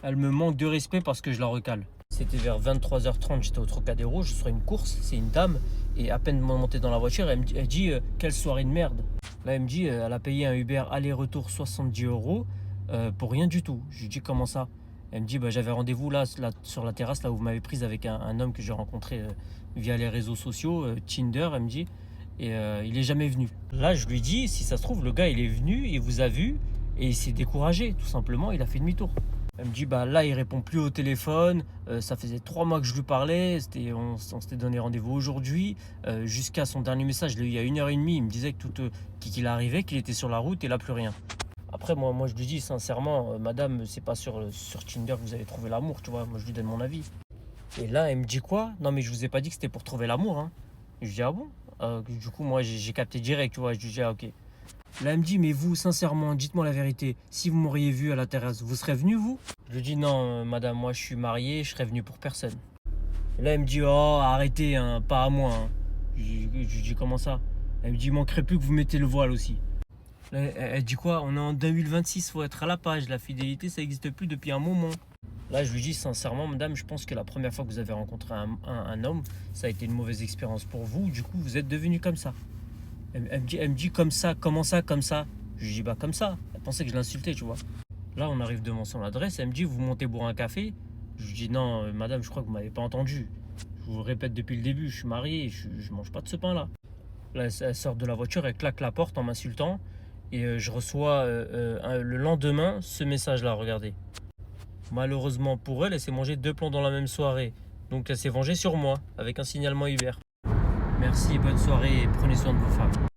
Elle me manque de respect parce que je la recale. C'était vers 23h30, j'étais au Trocadéro, je serais une course, c'est une dame. Et à peine montée dans la voiture, elle dit quelle soirée de merde. Là, elle me dit elle a payé un Uber aller-retour 70 euros pour rien du tout. Je lui dis comment ça? Elle me dit bah, j'avais rendez-vous là, sur la terrasse, là où vous m'avez prise avec un homme que j'ai rencontré via les réseaux sociaux, Tinder, elle me dit. Et il est jamais venu. Là, je lui dis si ça se trouve, le gars il est venu, il vous a vu et il s'est découragé, tout simplement, il a fait demi-tour. Elle me dit bah là il répond plus au téléphone, ça faisait 3 mois que je lui parlais, on s'était donné rendez-vous aujourd'hui, jusqu'à son dernier message, je l'ai eu il y a 1h30, il me disait que qu'il arrivait, qu'il était sur la route et là plus rien. Après moi je lui dis sincèrement, madame c'est pas sur Tinder que vous allez trouver l'amour, tu vois, moi je lui donne mon avis. Et là elle me dit quoi? Non mais je vous ai pas dit que c'était pour trouver l'amour, hein. Je lui dis ah bon? Du coup moi j'ai capté direct, tu vois, je lui dis ah ok. Là, elle me dit, mais vous, sincèrement, dites-moi la vérité. Si vous m'auriez vu à la terrasse, vous serez venu, vous? Je lui dis, non, madame, moi, je suis marié, je serais venu pour personne. Et là, elle me dit, oh, arrêtez, hein, pas à moi, hein. Je lui dis, comment ça? Elle me dit, il manquerait plus que vous mettez le voile aussi. Là, elle dit quoi? On est en 2026, faut être à la page. La fidélité, ça n'existe plus depuis un moment. Là, je lui dis, sincèrement, madame, je pense que la première fois que vous avez rencontré un homme, ça a été une mauvaise expérience pour vous. Du coup, vous êtes devenu comme ça. Elle me dit comme ça, comment ça, comme ça? Je lui dis bah comme ça. Elle pensait que je l'insultais, tu vois. Là, on arrive devant son adresse. Elle me dit vous montez boire un café? Je lui dis non, madame, je crois que vous m'avez pas entendu. Je vous le répète depuis le début, je suis marié, je mange pas de ce pain-là. Là, elle sort de la voiture, elle claque la porte en m'insultant. Et je reçois le lendemain ce message-là, regardez. Malheureusement pour elle, elle s'est mangé 2 plombs dans la même soirée. Donc elle s'est vengée sur moi avec un signalement Uber. Merci, bonne soirée et prenez soin de vos femmes.